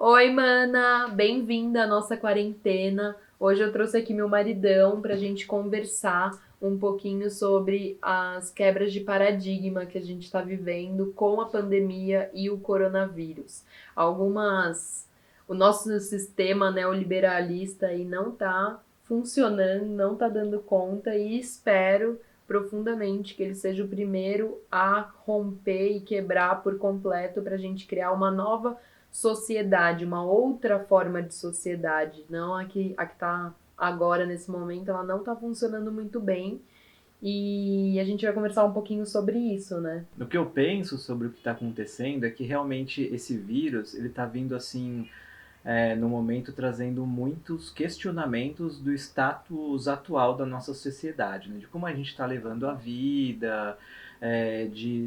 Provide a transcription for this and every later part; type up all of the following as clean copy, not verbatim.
Oi, mana! Bem-vinda à nossa quarentena. Hoje eu trouxe aqui meu maridão para a gente conversar um pouquinho sobre as quebras de paradigma que a gente está vivendo com a pandemia e o coronavírus. Algumas. O nosso sistema neoliberalista aí não está funcionando, não está dando conta e espero profundamente que ele seja o primeiro a romper e quebrar por completo para a gente criar uma nova sociedade, uma outra forma de sociedade, não a que tá agora nesse momento, ela não tá funcionando muito bem. E a gente vai conversar um pouquinho sobre isso, né? O que eu penso sobre o que está acontecendo é que realmente esse vírus ele está vindo assim no momento trazendo muitos questionamentos do status atual da nossa sociedade, né? De como a gente está levando a vida,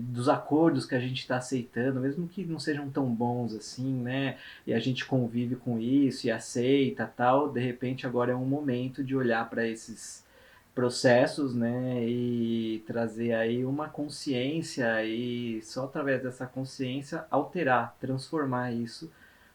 dos acordos que a gente está aceitando, mesmo que não sejam tão bons assim, né? E a gente convive com isso e aceita tal. De repente agora é um momento de olhar para esses processos, né, e trazer aí uma consciência e só através dessa consciência alterar, transformar isso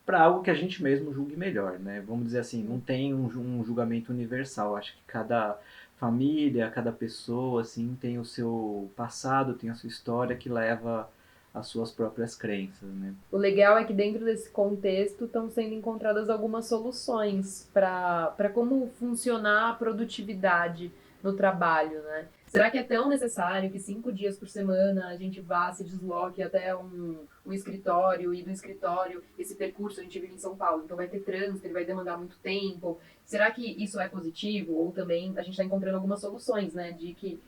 para algo que a gente mesmo julgue melhor, né? Vamos dizer assim, não tem um julgamento universal. Acho que cada família, cada pessoa, assim, tem o seu passado, tem a sua história que leva às suas próprias crenças, né? O legal é que dentro desse contexto estão sendo encontradas algumas soluções para como funcionar a produtividade no trabalho, né? Será que é tão necessário que 5 dias por semana a gente vá, se desloque até um escritório e do escritório esse percurso a gente vive em São Paulo, então vai ter trânsito, ele vai demandar muito tempo. Será que isso é positivo? Ou também a gente está encontrando algumas soluções, né? De que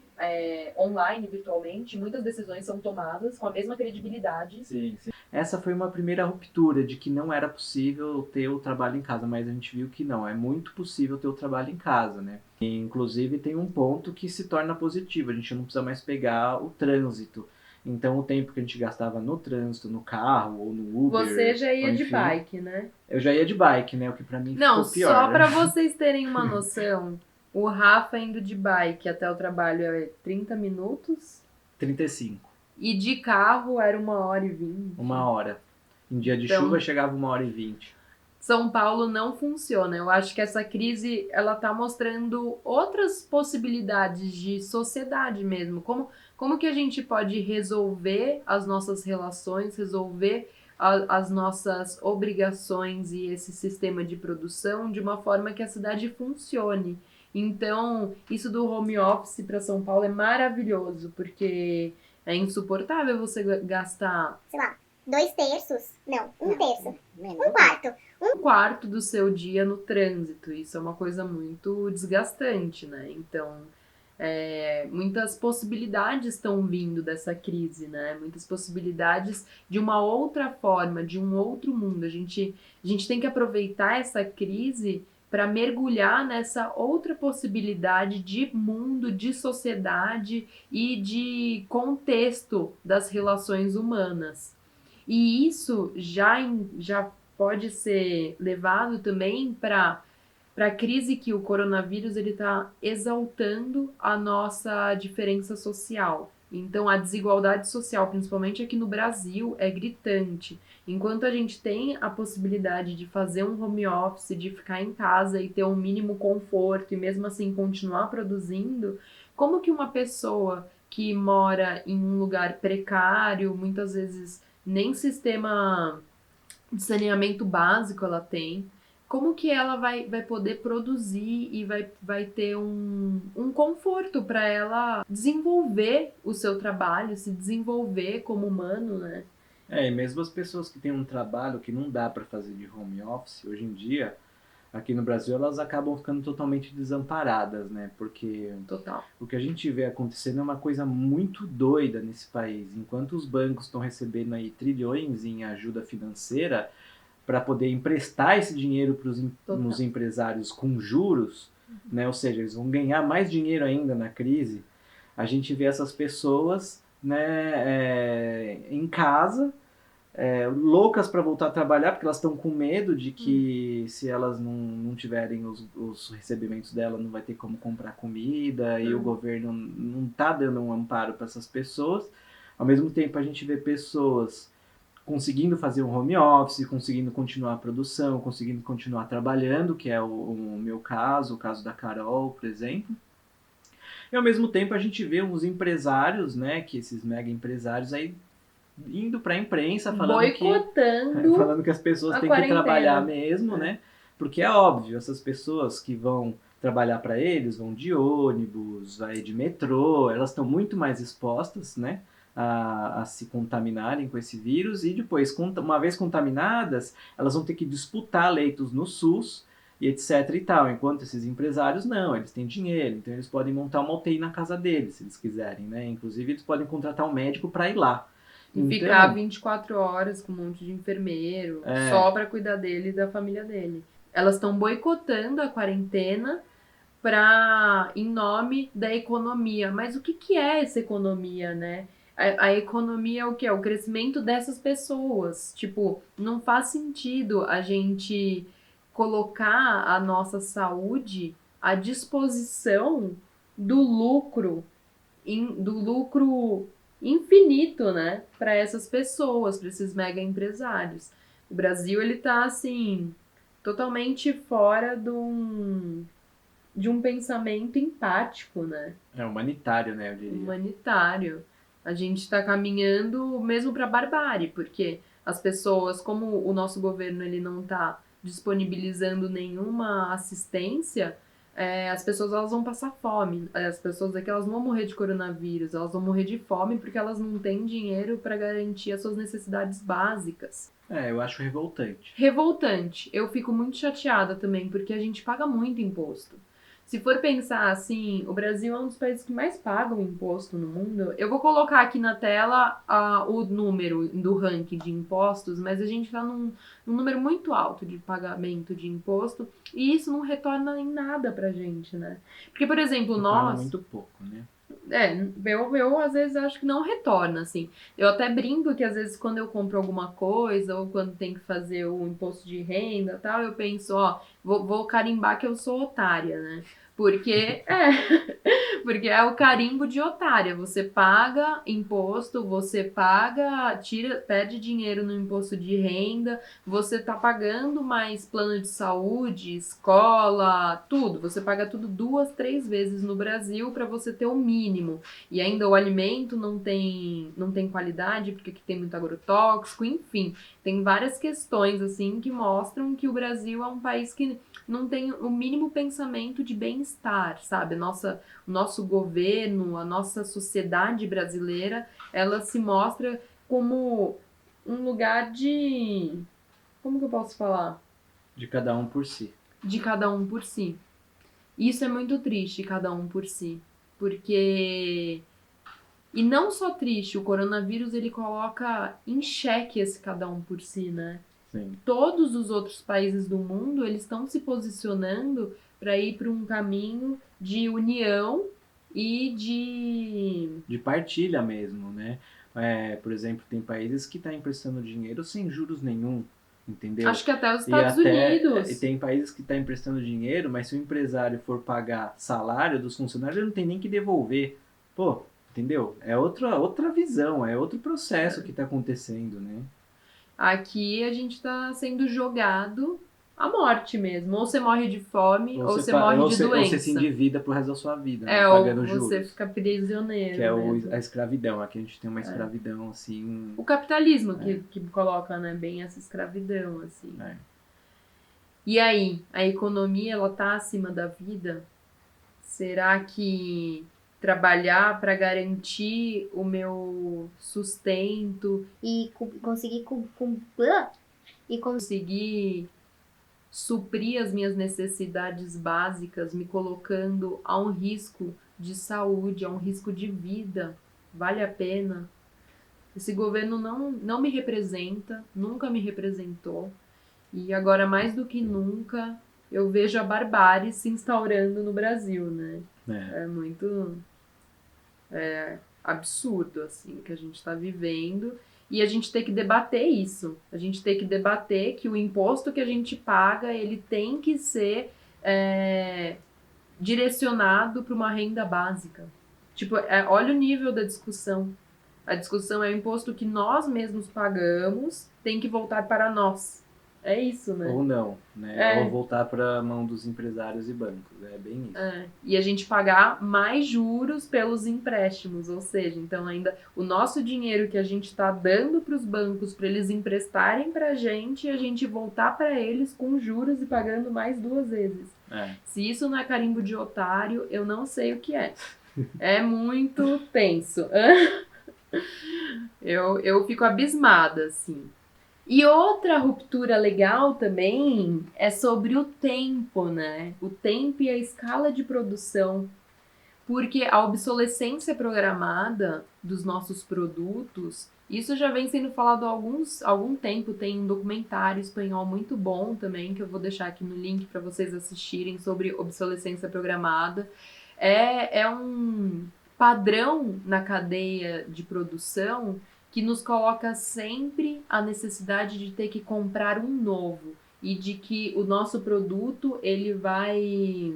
online, virtualmente, muitas decisões são tomadas com a mesma credibilidade. Sim, sim. Essa foi uma primeira ruptura de que não era possível ter o trabalho em casa, mas a gente viu que não, é muito possível ter o trabalho em casa, né? E, inclusive tem um ponto que se torna positivo, a gente não precisa mais pegar o trânsito. Então o tempo que a gente gastava no trânsito, no carro ou no Você Uber, já ou ia de enfim, bike, né? eu já ia de bike, né? O que pra mim Não, ficou só pior. para vocês terem uma noção, o Rafa indo de bike até o trabalho é 30 minutos 35, e de carro era 1h20. 1 hora. Em dia de chuva Então, chegava 1 hora e 20. São Paulo não funciona. Eu acho que essa crise ela está mostrando outras possibilidades de sociedade mesmo. Como que a gente pode resolver as nossas relações, resolver as nossas obrigações e esse sistema de produção de uma forma que a cidade funcione. Então, isso do home office para São Paulo é maravilhoso, porque é insuportável você gastar, sei lá, 2 terços, não, um terço, um quarto. um quarto do seu dia no trânsito. Isso é uma coisa muito desgastante, né? Então, muitas possibilidades estão vindo dessa crise, né? Muitas possibilidades de uma outra forma, de um outro mundo. A gente tem que aproveitar essa crise para mergulhar nessa outra possibilidade de mundo, de sociedade e de contexto das relações humanas. E isso já pode ser levado também para a crise que o coronavírus ele está exaltando a nossa diferença social. Então, a desigualdade social, principalmente aqui no Brasil, é gritante. Enquanto a gente tem a possibilidade de fazer um home office, de ficar em casa e ter um mínimo conforto e mesmo assim continuar produzindo, como que uma pessoa que mora em um lugar precário, muitas vezes nem sistema de saneamento básico ela tem, como que ela vai poder produzir e vai ter um conforto para ela desenvolver o seu trabalho, se desenvolver como humano, né? E mesmo as pessoas que têm um trabalho que não dá para fazer de home office, hoje em dia, aqui no Brasil, elas acabam ficando totalmente desamparadas, né? Porque Total. o que a gente vê acontecendo é uma coisa muito doida nesse país. Enquanto os bancos estão recebendo aí trilhões em ajuda financeira para poder emprestar esse dinheiro para os empresários com juros, né? Ou seja, eles vão ganhar mais dinheiro ainda na crise. A gente vê essas pessoas, né, em casa loucas para voltar a trabalhar, porque elas estão com medo de que se elas não tiverem os recebimentos dela, não vai ter como comprar comida, e o governo não está dando um amparo para essas pessoas. Ao mesmo tempo, a gente vê pessoas conseguindo fazer um home office, conseguindo continuar a produção, conseguindo continuar trabalhando, que é o meu caso, o caso da Carol, por exemplo. E ao mesmo tempo a gente vê uns empresários, né, que esses mega empresários aí indo para a imprensa boicotando falando que as pessoas a têm que trabalhar quarentena. mesmo, né? Porque é óbvio, essas pessoas que vão trabalhar para eles, vão de ônibus, vai de metrô, elas estão muito mais expostas, né, a se contaminarem com esse vírus e depois, uma vez contaminadas, elas vão ter que disputar leitos no SUS e etc e tal, enquanto esses empresários não, eles têm dinheiro, então eles podem montar uma UTI na casa deles, se eles quiserem, né? Inclusive eles podem contratar um médico para ir lá. E ficar 24 horas com um monte de enfermeiro, só pra cuidar dele e da família dele. Elas estão boicotando a quarentena em nome da economia. Mas o que é essa economia, né? A economia é o que? É o crescimento dessas pessoas. Tipo, não faz sentido a gente colocar a nossa saúde à disposição do lucro, do lucro infinito, né? Para essas pessoas, para esses mega empresários. O Brasil, ele tá, assim, totalmente fora de um pensamento empático, né? É humanitário, né, eu diria. Humanitário. A gente está caminhando mesmo para a barbárie, porque as pessoas, como o nosso governo ele não está disponibilizando nenhuma assistência, as pessoas elas vão passar fome. As pessoas aqui elas não vão morrer de coronavírus, elas vão morrer de fome porque elas não têm dinheiro para garantir as suas necessidades básicas. Eu acho revoltante. Revoltante. Eu fico muito chateada também, porque a gente paga muito imposto. Se for pensar assim, o Brasil é um dos países que mais pagam imposto no mundo. Eu vou colocar aqui na tela o número do ranking de impostos, mas a gente está num número muito alto de pagamento de imposto e isso não retorna em nada pra gente, né? Porque, por exemplo, Retorna nós... muito pouco, né? Eu às vezes acho que não retorna, assim. Eu até brinco que às vezes quando eu compro alguma coisa ou quando tem que fazer o imposto de renda e tal, eu penso, ó, vou carimbar que eu sou otária, né? Porque porque é o carimbo de otária. Você paga imposto, você perde dinheiro no imposto de renda, você tá pagando mais plano de saúde, escola, tudo. Você paga tudo 2, 3 vezes no Brasil para você ter o mínimo. E ainda o alimento não tem qualidade, porque aqui tem muito agrotóxico, enfim. Tem várias questões, assim, que mostram que o Brasil é um país que não tem o mínimo pensamento de bem-estar, sabe? O nosso governo, a nossa sociedade brasileira, ela se mostra como um lugar de... Como que eu posso falar? De cada um por si. De cada um por si. Isso é muito triste, cada um por si. Porque... E não só triste, o coronavírus ele coloca em xeque esse cada um por si, né? Sim. Todos os outros países do mundo, eles estão se posicionando para ir para um caminho de união e de partilha mesmo, né? Por exemplo, tem países que estão emprestando dinheiro sem juros nenhum, entendeu? Acho que até os Estados Unidos. E tem países que estão emprestando dinheiro, mas se o empresário for pagar salário dos funcionários, ele não tem nem que devolver. Pô, entendeu? É outra visão, é outro processo que está acontecendo, né? Aqui a gente tá sendo jogado à morte mesmo. Ou você morre de fome, ou você morre de doença. Ou você se endivida pro resto da sua vida, né? Ou Pagando você juros. fica prisioneiro. Que é mesmo. a escravidão. Aqui a gente tem uma escravidão, assim... O capitalismo que coloca, né, bem essa escravidão, assim. E aí, a economia, ela tá acima da vida? Será que trabalhar para garantir o meu sustento E conseguir conseguir suprir as minhas necessidades básicas, me colocando a um risco de saúde, a um risco de vida, vale a pena? Esse governo não me representa, nunca me representou, e agora mais do que nunca eu vejo a barbárie se instaurando no Brasil, né? É muito absurdo, assim, o que a gente está vivendo. E a gente tem que debater isso. A gente tem que debater que o imposto que a gente paga, ele tem que ser direcionado para uma renda básica. Tipo, olha o nível da discussão. A discussão é o imposto que nós mesmos pagamos tem que voltar para nós. É isso, né? Ou não, né? É. Ou voltar para a mão dos empresários e bancos. É bem isso. É. E a gente pagar mais juros pelos empréstimos, ou seja, então ainda o nosso dinheiro que a gente está dando para os bancos para eles emprestarem para a gente voltar para eles com juros e pagando mais 2 vezes. É. Se isso não é carimbo de otário, eu não sei o que é. É muito tenso. Eu fico abismada, assim. E outra ruptura legal também é sobre o tempo, né? O tempo e a escala de produção. Porque a obsolescência programada dos nossos produtos, isso já vem sendo falado há algum tempo. Tem um documentário espanhol muito bom também, que eu vou deixar aqui no link para vocês assistirem, sobre obsolescência programada. É um padrão na cadeia de produção que nos coloca sempre a necessidade de ter que comprar um novo e de que o nosso produto ele vai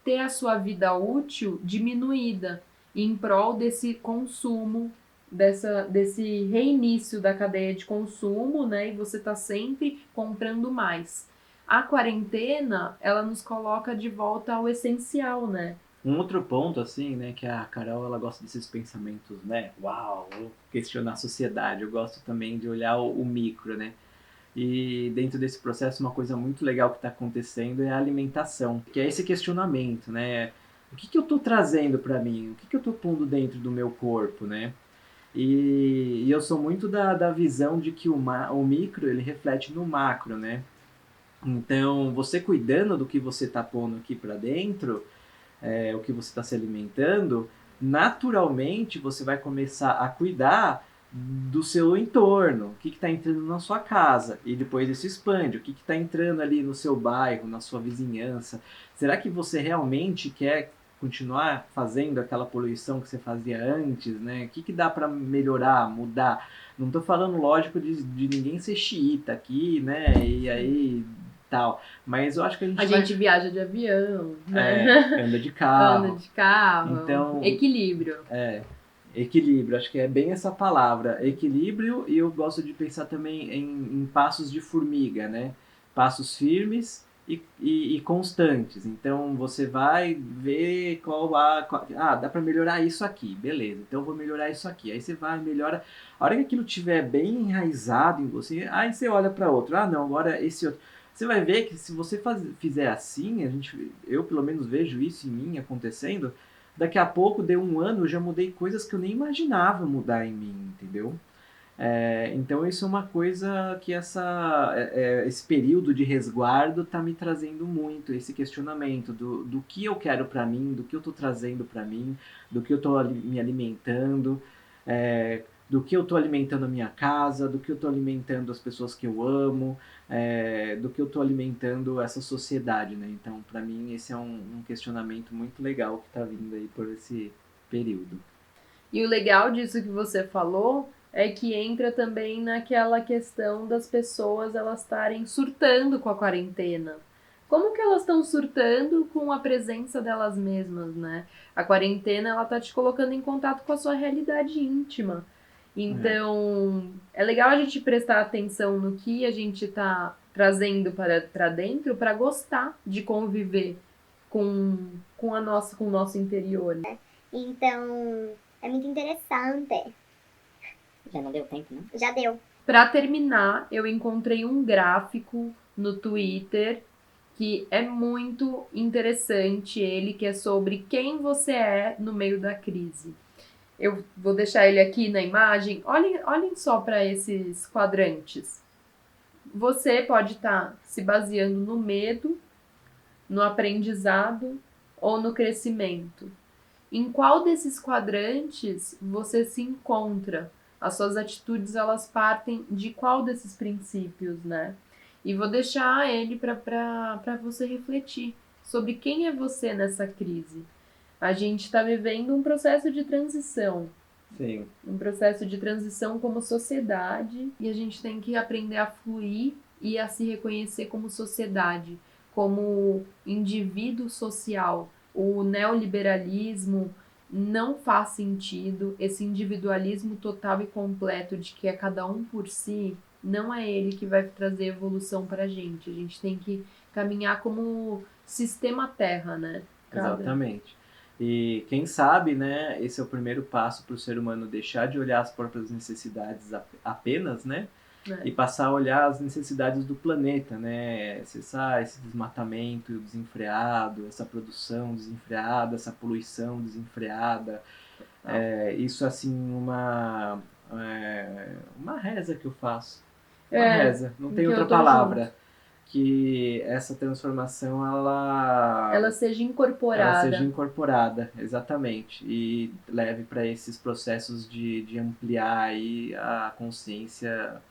ter a sua vida útil diminuída em prol desse consumo, desse reinício da cadeia de consumo, né? E você tá sempre comprando mais. A quarentena, ela nos coloca de volta ao essencial, né? Um outro ponto, assim, né, que a Carol, ela gosta desses pensamentos, né, uau, questionar a sociedade. Eu gosto também de olhar o micro, né. E dentro desse processo, uma coisa muito legal que está acontecendo é a alimentação, que é esse questionamento, né? O que eu estou trazendo para mim? O que eu estou pondo dentro do meu corpo, né? E eu sou muito da visão de que o micro, ele reflete no macro, né? Então, você cuidando do que você está pondo aqui para dentro, o que você está se alimentando, naturalmente você vai começar a cuidar do seu entorno, o que está entrando na sua casa, e depois isso expande, o que está entrando ali no seu bairro, na sua vizinhança. Será que você realmente quer continuar fazendo aquela poluição que você fazia antes, né? O que dá para melhorar, mudar? Não estou falando, lógico, de ninguém ser xiita aqui, né? E aí tal. Mas eu acho que A gente viaja de avião, né? anda de carro. Anda de carro. Então, Equilíbrio. Equilíbrio, acho que é bem essa palavra. Equilíbrio, e eu gosto de pensar também em passos de formiga, né? Passos firmes e constantes. Então você vai ver dá para melhorar isso aqui, beleza, então eu vou melhorar isso aqui. Aí você vai, melhora. A hora que aquilo estiver bem enraizado em você, aí você olha para outro. Não, agora esse outro. Você vai ver que se você fizer assim, eu pelo menos vejo isso em mim acontecendo. Daqui a pouco, deu um ano, eu já mudei coisas que eu nem imaginava mudar em mim, entendeu? Então isso é uma coisa que esse período de resguardo está me trazendo muito, esse questionamento do que eu quero para mim, do que eu estou trazendo para mim, do que eu estou me alimentando, do que eu estou alimentando a minha casa, do que eu estou alimentando as pessoas que eu amo, do que eu estou alimentando essa sociedade, né? Então, para mim, esse é um questionamento muito legal que está vindo aí por esse período. E o legal disso que você falou é que entra também naquela questão das pessoas elas estarem surtando com a quarentena. Como que elas estão surtando com a presença delas mesmas, né? A quarentena, ela tá te colocando em contato com a sua realidade íntima. Então, é legal a gente prestar atenção no que a gente tá trazendo para dentro para gostar de conviver com o nosso interior. Então, é muito interessante. Já não deu tempo, não? Já deu. Para terminar, eu encontrei um gráfico no Twitter que é muito interessante, que é sobre quem você é no meio da crise. Eu vou deixar ele aqui na imagem. Olhem só para esses quadrantes. Você pode estar se baseando no medo, no aprendizado ou no crescimento. Em qual desses quadrantes você se encontra? As suas atitudes, elas partem de qual desses princípios, né? E vou deixar ele para você refletir sobre quem é você nessa crise. A gente está vivendo um processo de transição. Sim. Um processo de transição como sociedade, e a gente tem que aprender a fluir e a se reconhecer como sociedade, como indivíduo social. O neoliberalismo não faz sentido. Esse individualismo total e completo de que é cada um por si, não é ele que vai trazer evolução pra gente. A gente tem que caminhar como sistema Terra, né? Exatamente. E quem sabe, né, esse é o primeiro passo para o ser humano deixar de olhar as próprias necessidades apenas, né, e passar a olhar as necessidades do planeta, né, cessar esse desmatamento desenfreado, essa produção desenfreada, essa poluição desenfreada. Isso, assim, uma reza que eu faço. Uma reza, não tem que outra eu tô palavra. Que essa transformação, ela seja incorporada. Ela seja incorporada, exatamente, e leve para esses processos de ampliar aí a consciência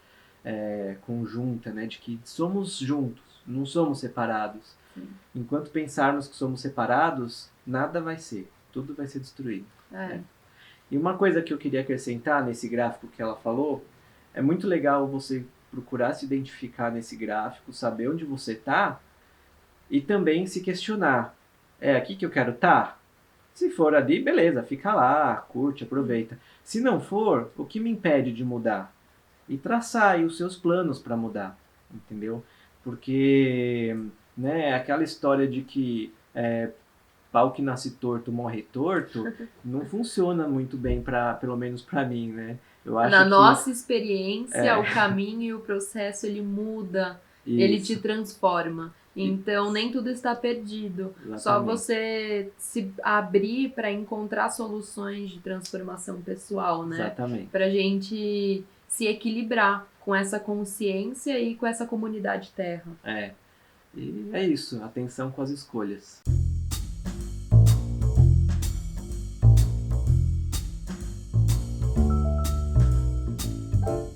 conjunta, né, de que somos juntos, não somos separados. Sim. Enquanto pensarmos que somos separados, nada vai ser, tudo vai ser destruído. Né? E uma coisa que eu queria acrescentar nesse gráfico que ela falou, é muito legal você procurar se identificar nesse gráfico, saber onde você está e também se questionar. É aqui que eu quero estar? Se for ali, beleza, fica lá, curte, aproveita. Se não for, o que me impede de mudar? E traçar aí os seus planos para mudar, entendeu? Porque, né, aquela história de que pau que nasce torto morre torto, não funciona muito bem, pelo menos para mim, né? Eu acho Na que nossa experiência, o caminho e o processo, ele muda, ele te transforma. Então, nem tudo está perdido. Exatamente. Só você se abrir para encontrar soluções de transformação pessoal, né? Exatamente. Pra gente se equilibrar com essa consciência e com essa comunidade terra. E é isso, atenção com as escolhas.